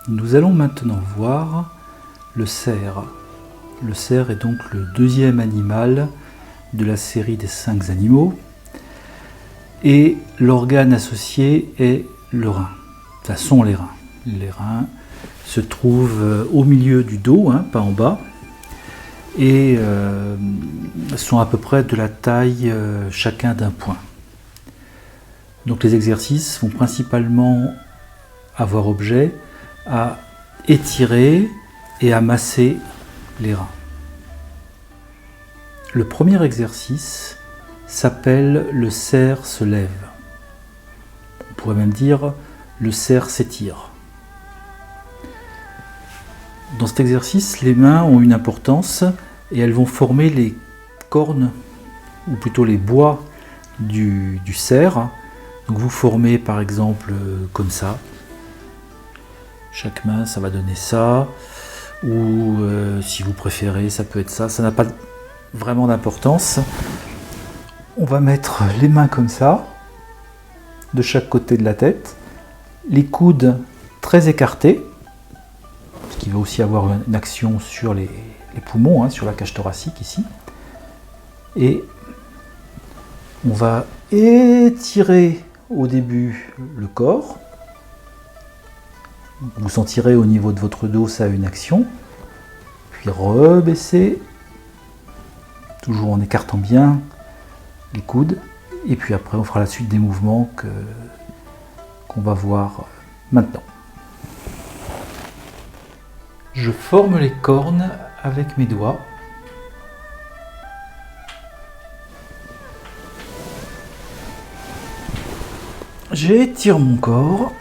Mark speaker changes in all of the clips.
Speaker 1: Nous allons maintenant voir le cerf. Le cerf est donc le deuxième animal de la série des 5 animaux. Et l'organe associé est le rein. Ça sont les reins. Les reins se trouvent au milieu du dos, pas en bas, et sont à peu près de la taille chacun d'un poing. Donc les exercices vont principalement avoir objet à étirer et à masser les reins. Le premier exercice s'appelle le cerf se lève. On pourrait même dire le cerf s'étire. Dans cet exercice, les mains ont une importance et elles vont former les cornes, ou plutôt les bois du cerf. Donc vous formez par exemple comme ça. Chaque main, ça va donner ça. Ou si vous préférez, ça peut être ça. Ça n'a pas vraiment d'importance. On va mettre les mains comme ça, de chaque côté de la tête. Les coudes très écartés, ce qui va aussi avoir une action sur les poumons, sur la cage thoracique ici. Et on va étirer au début le corps. Vous sentirez au niveau de votre dos, ça a une action. Puis rebaisser, toujours en écartant bien les coudes. Et puis après, on fera la suite des mouvements qu'on va voir maintenant. Je forme les cornes avec mes doigts. J'étire mon corps.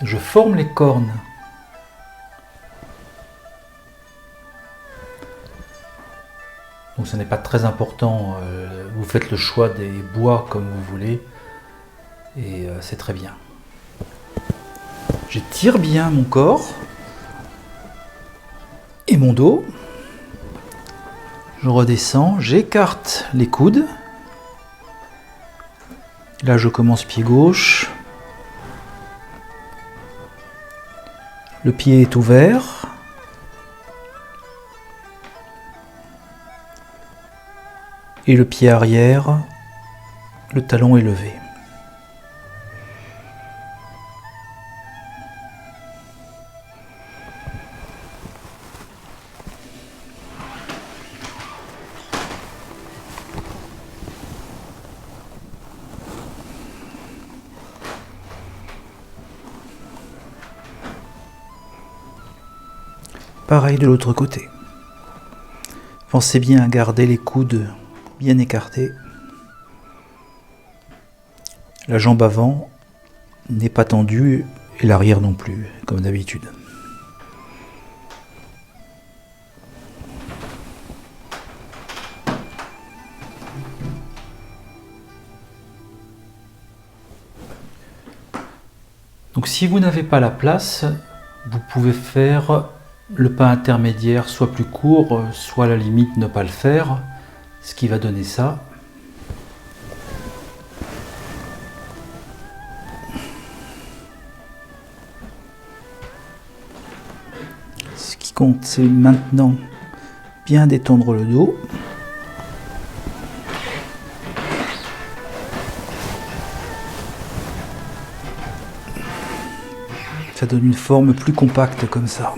Speaker 1: Je forme les cornes. Donc ce n'est pas très important, vous faites le choix des bois comme vous voulez, et c'est très bien. J'étire bien mon corps et mon dos. Je redescends, j'écarte les coudes. Là je commence pied gauche. Le pied est ouvert. Et le pied arrière, le talon est levé. Pareil de l'autre côté. Pensez bien à garder les coudes bien écartés. La jambe avant n'est pas tendue et l'arrière non plus, comme d'habitude. Donc si vous n'avez pas la place, vous pouvez faire le pas intermédiaire soit plus court, soit à la limite ne pas le faire, ce qui va donner ça. Ce qui compte, c'est maintenant bien détendre le dos. Ça donne une forme plus compacte comme ça.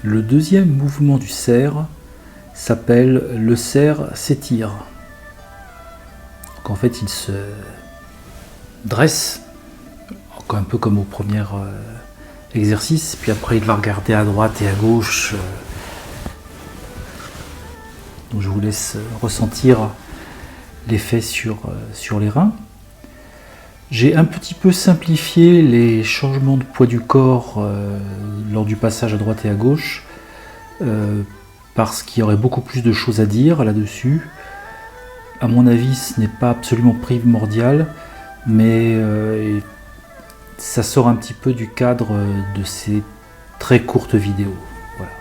Speaker 1: Le deuxième mouvement du cerf s'appelle le cerf s'étire. Donc en fait il se dresse, un peu comme au premier exercice, puis après il va regarder à droite et à gauche. Donc je vous laisse ressentir l'effet sur les reins. J'ai un petit peu simplifié les changements de poids du corps lors du passage à droite et à gauche parce qu'il y aurait beaucoup plus de choses à dire là-dessus. À mon avis, ce n'est pas absolument primordial, mais ça sort un petit peu du cadre de ces très courtes vidéos. Voilà.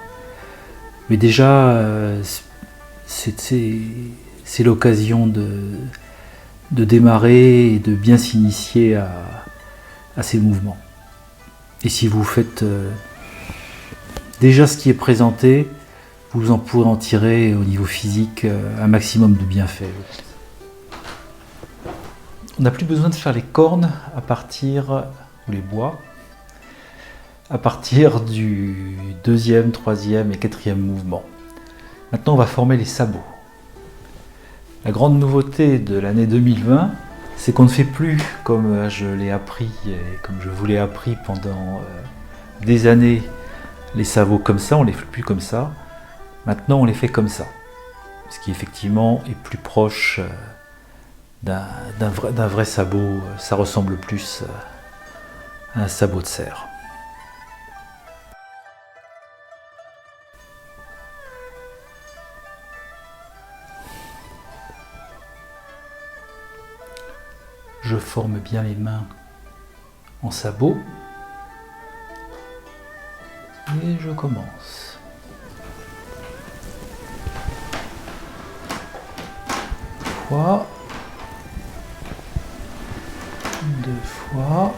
Speaker 1: Mais déjà, c'est l'occasion de démarrer et de bien s'initier à ces mouvements. Et si vous faites déjà ce qui est présenté, vous en pourrez en tirer au niveau physique un maximum de bienfaits. On n'a plus besoin de faire les cornes à partir, ou les bois, à partir du deuxième, troisième et quatrième mouvement. Maintenant on va former les sabots. La grande nouveauté de l'année 2020, c'est qu'on ne fait plus comme je l'ai appris et comme je vous l'ai appris pendant des années, les sabots comme ça, on ne les fait plus comme ça. Maintenant, on les fait comme ça. Ce qui effectivement est plus proche d'un vrai sabot. Ça ressemble plus à un sabot de cerf. Je forme bien les mains en sabot et je commence. Fois, deux fois,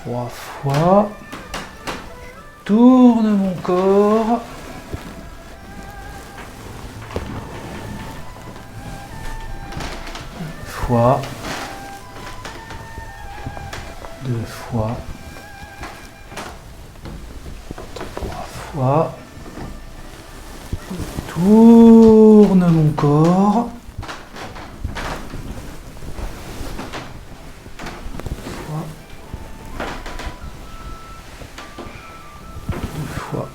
Speaker 1: trois fois, je tourne mon corps. Fois, deux fois, trois fois, je tourne mon corps, fois, deux fois,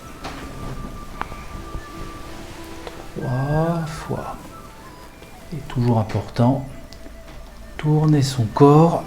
Speaker 1: trois fois, et toujours important, tourner son corps.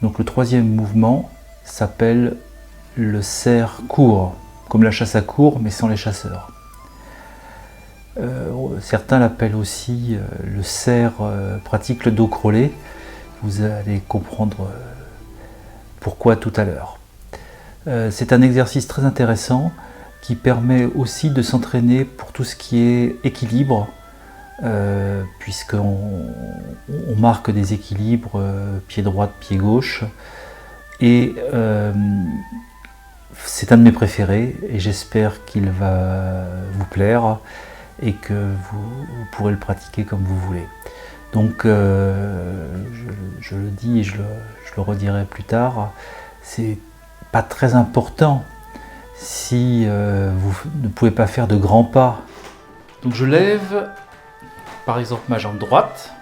Speaker 1: Donc le troisième mouvement s'appelle le cerf court, comme la chasse à court mais sans les chasseurs. Certains l'appellent aussi le cerf pratique le dos crawlé. Vous allez comprendre pourquoi tout à l'heure. C'est un exercice très intéressant qui permet aussi de s'entraîner pour tout ce qui est équilibre, puisqu'on marque des équilibres pied droit, pied gauche. Et c'est un de mes préférés et j'espère qu'il va vous plaire et que vous pourrez le pratiquer comme vous voulez. Donc je le dis et je le redirai plus tard, c'est pas très important si vous ne pouvez pas faire de grands pas. Donc je lève par exemple ma jambe droite,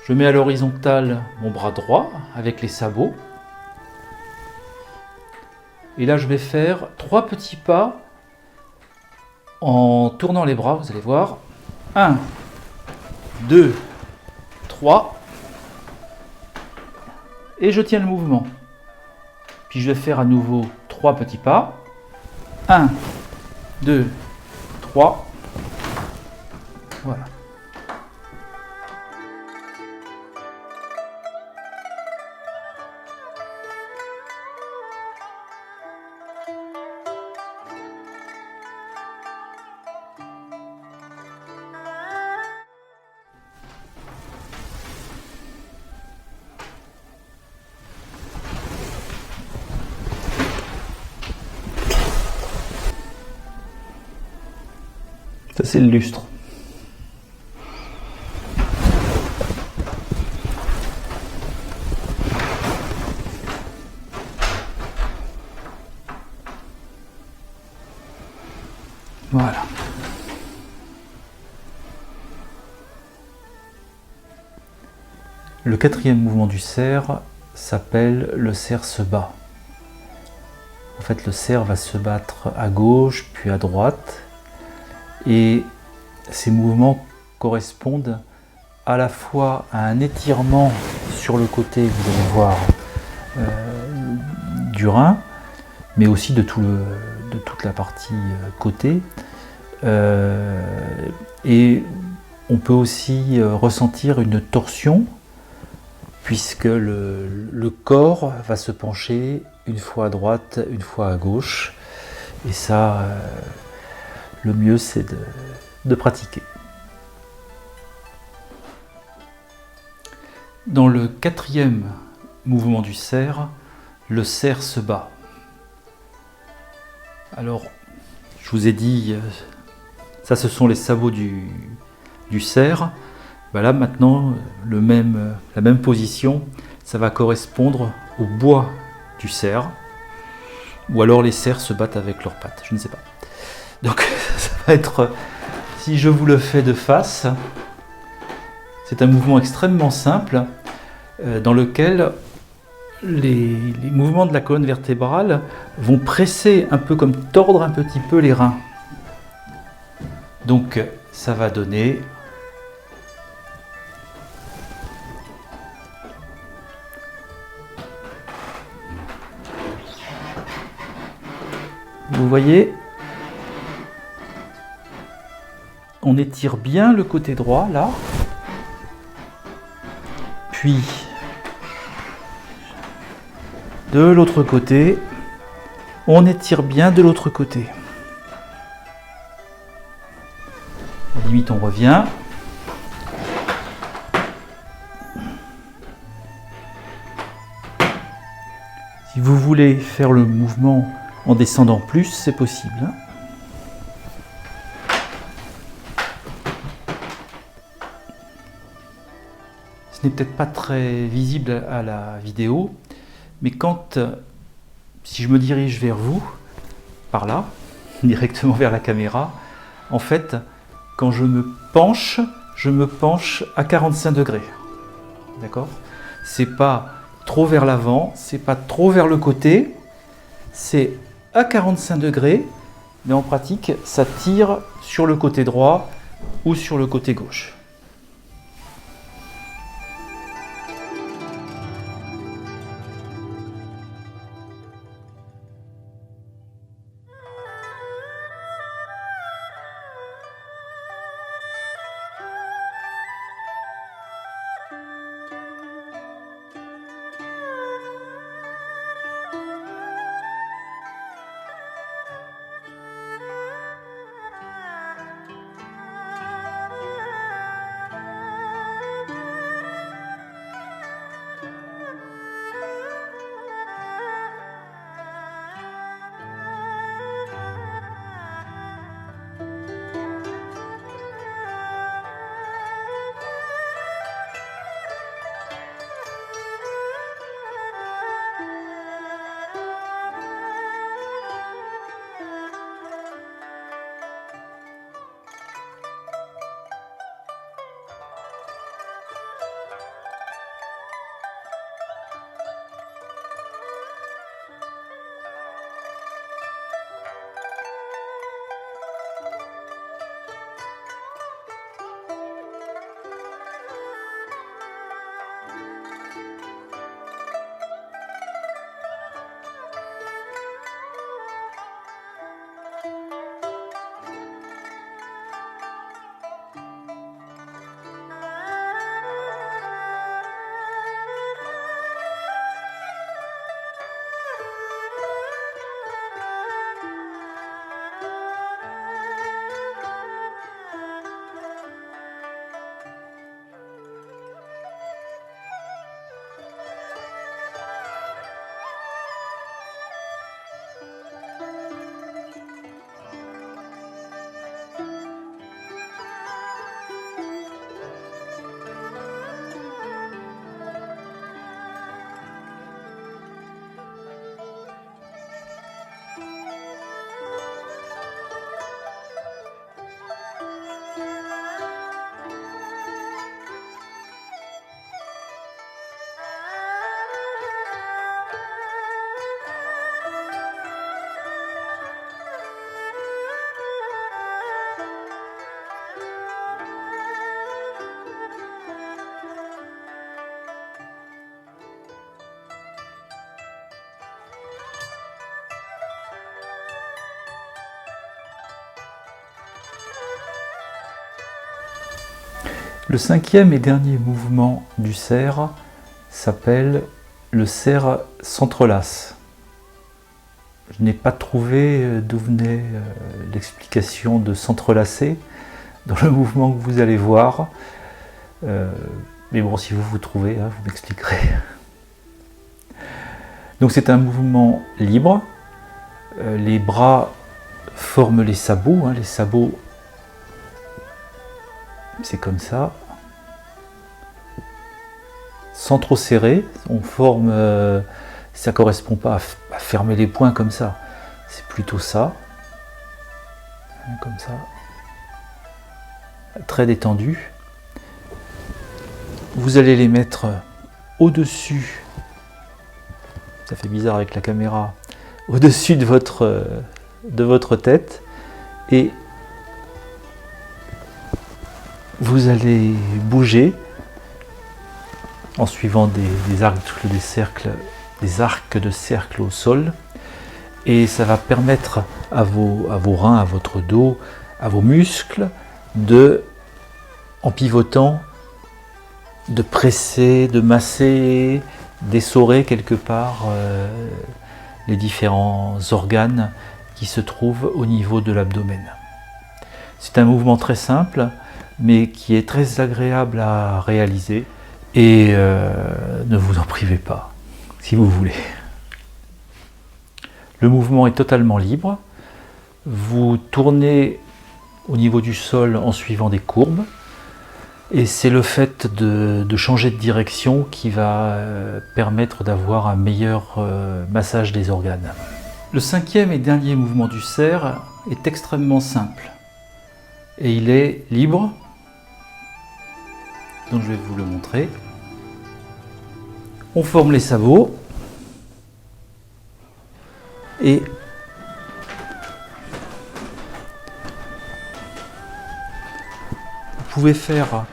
Speaker 1: je mets à l'horizontale mon bras droit avec les sabots, et là je vais faire 3 petits pas en tournant les bras, vous allez voir. 1, 2, 3, et je tiens le mouvement. Puis je vais faire à nouveau 3 petits pas. 1, 2, 3, voilà. Ça c'est le lustre. Voilà. Le quatrième mouvement du cerf s'appelle le cerf se bat. En fait, le cerf va se battre à gauche puis à droite. Et ces mouvements correspondent à la fois à un étirement sur le côté, vous allez voir, du rein, mais aussi de toute la partie côté. Et on peut aussi ressentir une torsion, puisque le corps va se pencher une fois à droite, une fois à gauche. Et ça, le mieux c'est de pratiquer. Dans le quatrième mouvement du cerf, le cerf se bat. Alors, je vous ai dit, ça ce sont les sabots du cerf. Ben là maintenant, la même position, ça va correspondre au bois du cerf. Ou alors les cerfs se battent avec leurs pattes, je ne sais pas. Donc ça va être, si je vous le fais de face, c'est un mouvement extrêmement simple dans lequel les mouvements de la colonne vertébrale vont presser un peu comme tordre un petit peu les reins. Donc ça va donner vous voyez, on étire bien le côté droit là, puis de l'autre côté, on étire bien de l'autre côté. Limite on revient. Si vous voulez faire le mouvement en descendant plus, c'est possible. Ce n'est peut-être pas très visible à la vidéo, mais si je me dirige vers vous, par là, directement vers la caméra, en fait, quand je me penche à 45 degrés. D'accord ? C'est pas trop vers l'avant, c'est pas trop vers le côté, c'est à 45 degrés, mais en pratique, ça tire sur le côté droit ou sur le côté gauche. Le cinquième et dernier mouvement du cerf s'appelle le cerf s'entrelace. Je n'ai pas trouvé d'où venait l'explication de s'entrelacer dans le mouvement que vous allez voir. Mais bon, si vous trouvez, vous m'expliquerez. Donc c'est un mouvement libre. Les bras forment les sabots. Les sabots, c'est comme ça. Sans trop serrer, on forme, ça ne correspond pas à fermer les poings comme ça, c'est plutôt ça, comme ça, très détendu. Vous allez les mettre au-dessus, ça fait bizarre avec la caméra, au-dessus de votre tête, et vous allez bouger en suivant des arcs de cercle au sol, et ça va permettre à vos reins, à votre dos, à vos muscles, en pivotant, de presser, de masser, d'essorer quelque part les différents organes qui se trouvent au niveau de l'abdomen. C'est un mouvement très simple, mais qui est très agréable à réaliser. Et ne vous en privez pas, si vous voulez. Le mouvement est totalement libre. Vous tournez au niveau du sol en suivant des courbes. Et c'est le fait de changer de direction qui va permettre d'avoir un meilleur massage des organes. Le cinquième et dernier mouvement du cerf est extrêmement simple. Et il est libre. Donc je vais vous le montrer. On forme les sabots et vous pouvez faire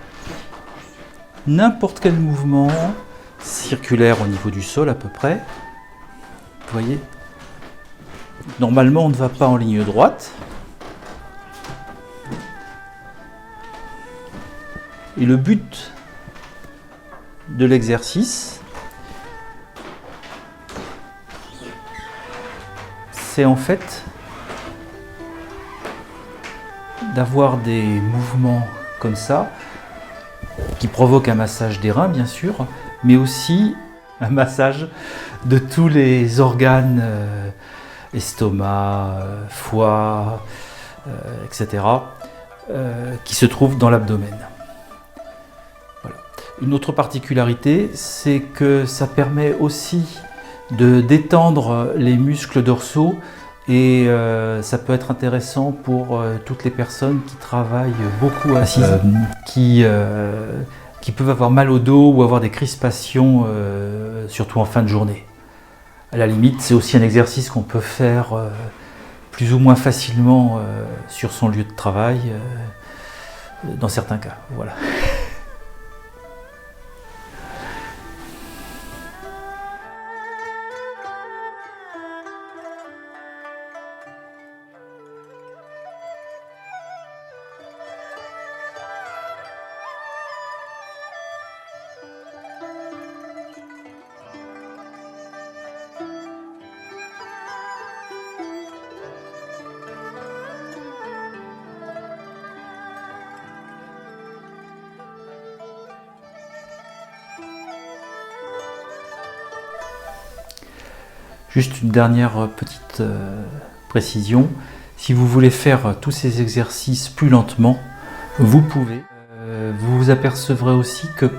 Speaker 1: n'importe quel mouvement circulaire au niveau du sol à peu près. Vous voyez, normalement on ne va pas en ligne droite. Et le but de l'exercice, c'est en fait d'avoir des mouvements comme ça, qui provoquent un massage des reins bien sûr, mais aussi un massage de tous les organes, estomac, foie, etc., qui se trouvent dans l'abdomen. Voilà. Une autre particularité, c'est que ça permet aussi de détendre les muscles dorsaux et ça peut être intéressant pour toutes les personnes qui travaillent beaucoup assises, qui peuvent avoir mal au dos ou avoir des crispations, surtout en fin de journée. À la limite, c'est aussi un exercice qu'on peut faire plus ou moins facilement sur son lieu de travail, dans certains cas. Voilà. Juste une dernière petite précision, si vous voulez faire tous ces exercices plus lentement, vous pouvez. Vous vous apercevrez aussi que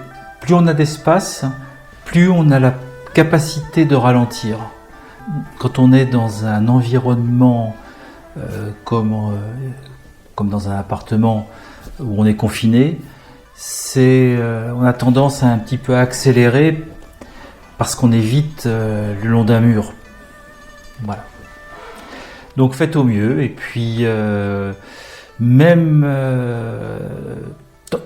Speaker 1: plus on a d'espace, plus on a la capacité de ralentir. Quand on est dans un environnement comme dans un appartement où on est confiné, on a tendance à un petit peu accélérer parce qu'on est vite le long d'un mur. Voilà. Donc faites au mieux et puis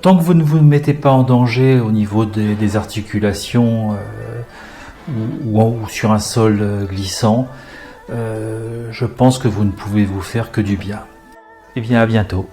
Speaker 1: tant que vous ne vous mettez pas en danger au niveau des articulations ou sur un sol glissant, je pense que vous ne pouvez vous faire que du bien. Et bien à bientôt.